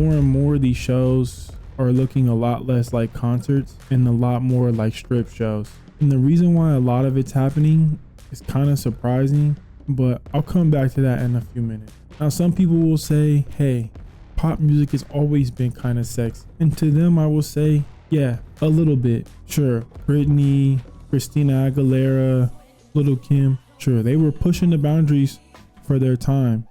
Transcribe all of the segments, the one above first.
more and more of these shows are looking a lot less like concerts and a lot more like strip shows. And the reason why a lot of it's happening is kind of surprising, but I'll come back to that in a few minutes. Now, some people will say, hey, pop music has always been kind of sexy. And to them, I will say, yeah, a little bit. Sure, Britney, Christina Aguilera, Little Kim, sure, they were pushing the boundaries for their time.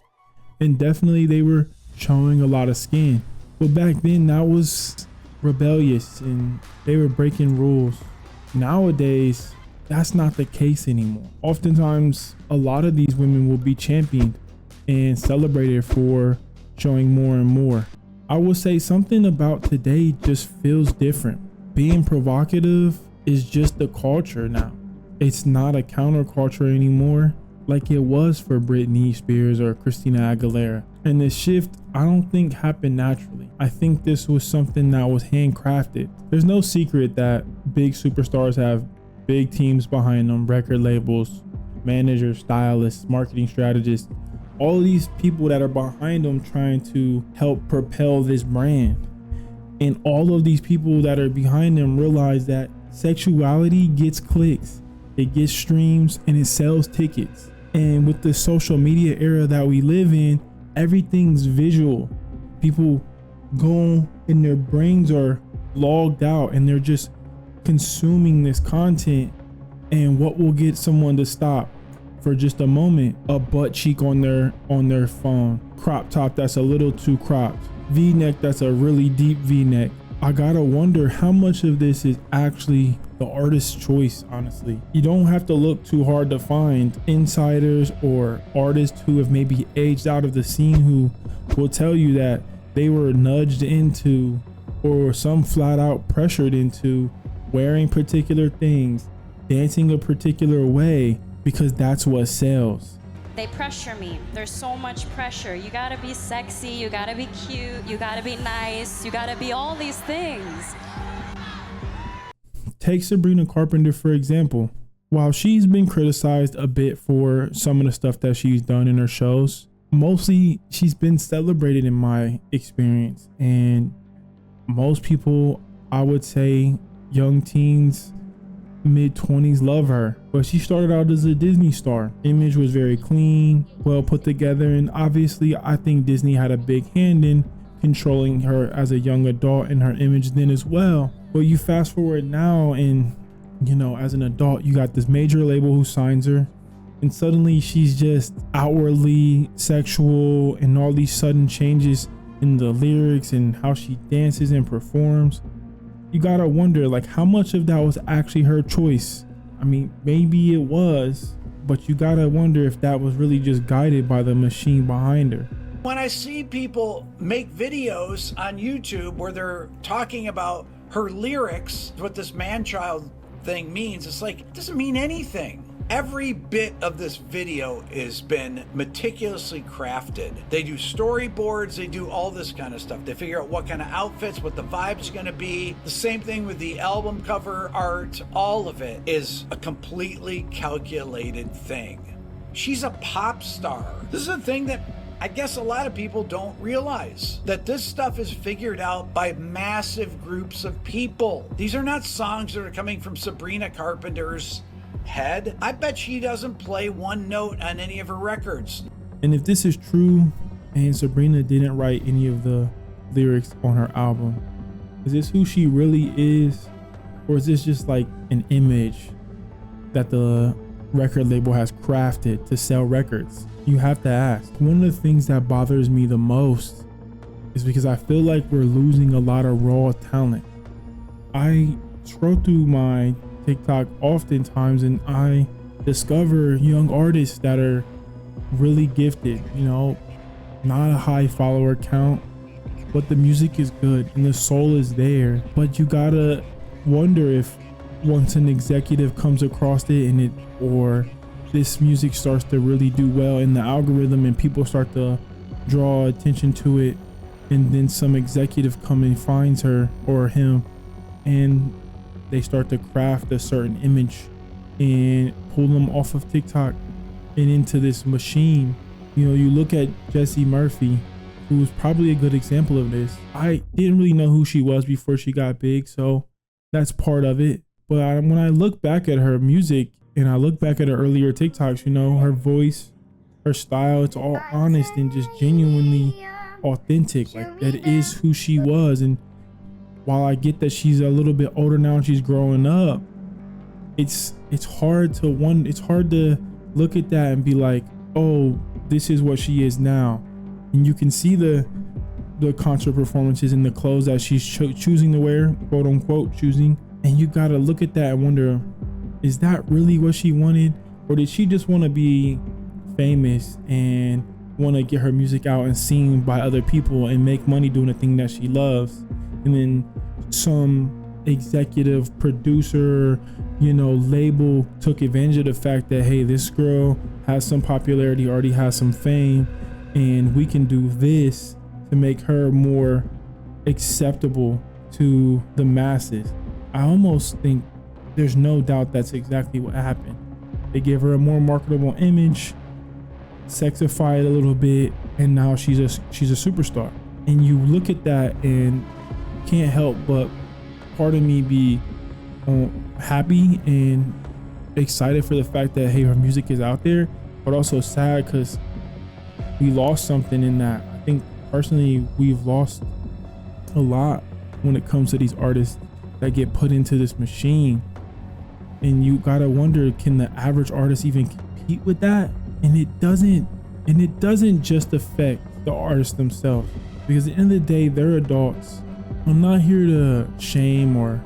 And definitely they were showing a lot of skin. But back then, that was rebellious and they were breaking rules. Nowadays, that's not the case anymore. Oftentimes, a lot of these women will be championed and celebrated for showing more and more. I will say something about today just feels different. Being provocative is just the culture now. It's not a counterculture anymore like it was for Britney Spears or Christina Aguilera. And this shift, I don't think happened naturally. I think this was something that was handcrafted. There's no secret that big superstars have big teams behind them, record labels, managers, stylists, marketing strategists, all of these people that are behind them trying to help propel this brand. And all of these people that are behind them realize that sexuality gets clicks, it gets streams, and it sells tickets. And with the social media era that we live in, everything's visual. People go and their brains are logged out and they're just consuming this content. And what will get someone to stop for just a moment? A butt cheek on their phone, crop top that's a little too cropped, V-neck that's a really deep V-neck. I gotta wonder how much of this is actually the artist's choice, honestly. You don't have to look too hard to find insiders or artists who have maybe aged out of the scene who will tell you that they were nudged into or some flat out pressured into wearing particular things, dancing a particular way because that's what sells. They pressure me. There's so much pressure. You gotta be sexy, you gotta be cute, you gotta be nice, you gotta be all these things. Take Sabrina Carpenter, for example. While she's been criticized a bit for some of the stuff that she's done in her shows, mostly she's been celebrated in my experience. And most people, I would say young teens, mid-20s, love her. But she started out as a Disney star. Image was very clean, well put together, and obviously I think Disney had a big hand in controlling her as a young adult and her image then as well. But you fast forward now and, you know, as an adult, you got this major label who signs her and suddenly she's just outwardly sexual and all these sudden changes in the lyrics and how she dances and performs. You gotta wonder, like, how much of that was actually her choice? I mean, maybe it was, but you gotta wonder if that was really just guided by the machine behind her. When I see people make videos on YouTube where they're talking about her lyrics, what this man-child thing means, it's like, it doesn't mean anything. Every bit of this video has been meticulously crafted. They do storyboards, they do all this kind of stuff. They figure out what kind of outfits, what the vibe's gonna be. The same thing with the album cover art. All of it is a completely calculated thing. She's a pop star. This is a thing that I guess a lot of people don't realize, that this stuff is figured out by massive groups of people. These are not songs that are coming from Sabrina Carpenter's head. I bet she doesn't play one note on any of her records. And if this is true and Sabrina didn't write any of the lyrics on her album, is this who she really is? Or is this just like an image that the record label has crafted to sell records? You have to ask. One of the things that bothers me the most is because I feel like we're losing a lot of raw talent. I scroll through my TikTok oftentimes and I discover young artists that are really gifted, you know, not a high follower count, but the music is good and the soul is there. But you gotta wonder if once an executive comes across it and or this music starts to really do well in the algorithm and people start to draw attention to it, and then some executive come and finds her or him and they start to craft a certain image and pull them off of TikTok and into this machine. You know, you look at Jessie Murph, who was probably a good example of this. I didn't really know who she was before she got big, so that's part of it. But when I look back at her music and I look back at her earlier TikToks, you know, her voice, her style, it's all honest and just genuinely authentic. Like, that is who she was. And while I get that she's a little bit older now and she's growing up, it's hard to look at that and be like, oh, this is what she is now. And you can see the concert performances and the clothes that she's choosing to wear, quote unquote choosing. And you gotta look at that and wonder, is that really what she wanted? Or did she just want to be famous and want to get her music out and seen by other people and make money doing the thing that she loves? And then some executive producer, you know, label took advantage of the fact that, hey, this girl has some popularity, already has some fame, and we can do this to make her more acceptable to the masses. I almost think there's no doubt that's exactly what happened. They gave her a more marketable image, sexified a little bit, and now she's a superstar. And you look at that and can't help but part of me be happy and excited for the fact that, hey, her music is out there, but also sad because we lost something in that. I think personally we've lost a lot when it comes to these artists that get put into this machine. And you gotta wonder, can the average artist even compete with that? And it doesn't just affect the artists themselves, because at the end of the day, they're adults. I'm not here to shame or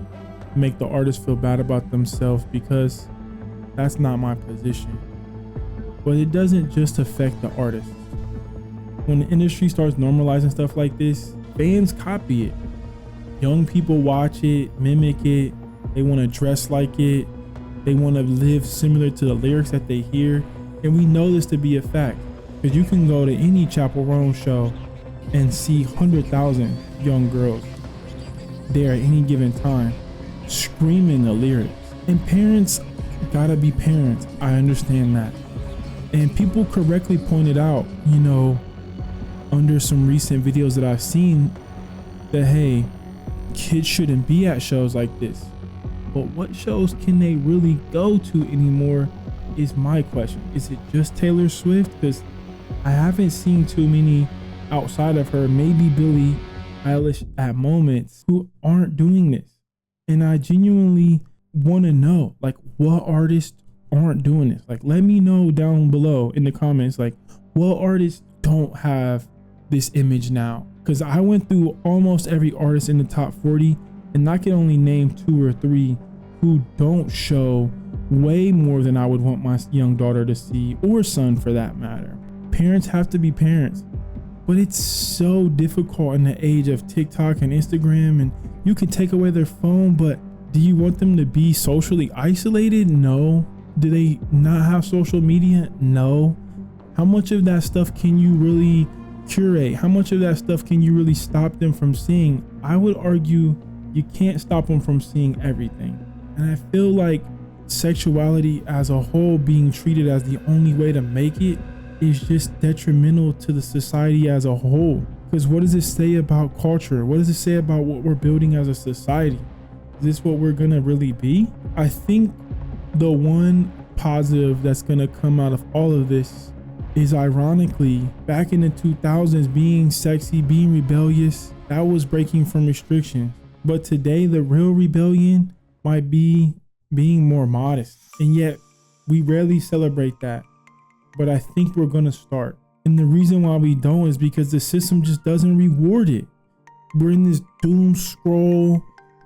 make the artist feel bad about themselves, because that's not my position. But it doesn't just affect the artist. When the industry starts normalizing stuff like this, fans copy it. Young people watch it, mimic it. They want to dress like it. They want to live similar to the lyrics that they hear. And we know this to be a fact, because you can go to any Chappell Roan show and see 100,000 young girls there at any given time screaming the lyrics. And parents gotta be parents. I understand that. And people correctly pointed out, you know, under some recent videos that I've seen, that, hey, kids shouldn't be at shows like this. But what shows can they really go to anymore is my question. Is it just Taylor Swift? Because I haven't seen too many outside of her, maybe Billie Eilish at moments, who aren't doing this. And I genuinely want to know, like, what artists aren't doing this? Like, let me know down below in the comments, like, what artists don't have this image now? Because I went through almost every artist in the top 40, and I can only name 2 or 3 who don't show way more than I would want my young daughter to see, or son for that matter. Parents have to be parents, but it's so difficult in the age of TikTok and Instagram, and you can take away their phone, but do you want them to be socially isolated? No. Do they not have social media? No. How much of that stuff can you really curate? How much of that stuff can you really stop them from seeing? I would argue you can't stop them from seeing everything. And I feel like sexuality as a whole being treated as the only way to make it is just detrimental to the society as a whole. Because what does it say about culture? What does it say about what we're building as a society? Is this what we're gonna really be? I think the one positive that's gonna come out of all of this is, ironically, back in the 2000s, being sexy, being rebellious, that was breaking from restrictions. But today, the real rebellion might be being more modest. And yet, we rarely celebrate that. But I think we're gonna start. And the reason why we don't is because the system just doesn't reward it. We're in this doom scroll,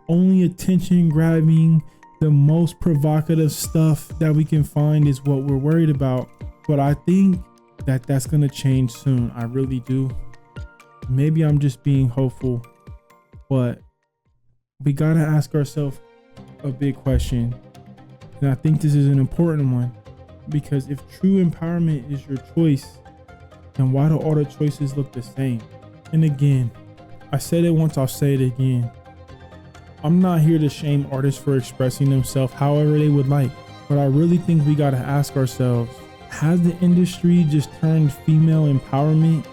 only attention grabbing, the most provocative stuff that we can find is what we're worried about. But I think that that's gonna change soon. I really do. Maybe I'm just being hopeful, but we gotta ask ourselves a big question. And I think this is an important one, because if true empowerment is your choice, then why do all the choices look the same? And again, I said it once, I'll say it again. I'm not here to shame artists for expressing themselves however they would like, but I really think we gotta ask ourselves, has the industry just turned female empowerment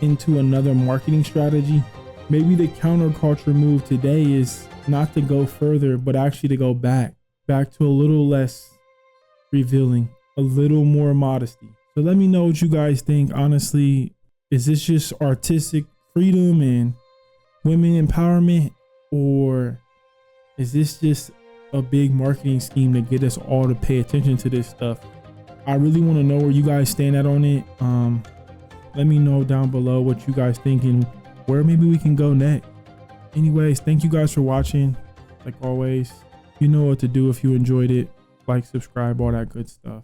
into another marketing strategy. Maybe the counterculture move today is not to go further, but actually to go back to a little less revealing, a little more modesty. So let me know what you guys think. Honestly, is this just artistic freedom and women empowerment, or is this just a big marketing scheme to get us all to pay attention to this stuff? I really want to know where you guys stand at on it. Let me know down below what you guys think and where maybe we can go next. Anyways, thank you guys for watching. Like always, you know what to do if you enjoyed it. Like, subscribe, all that good stuff.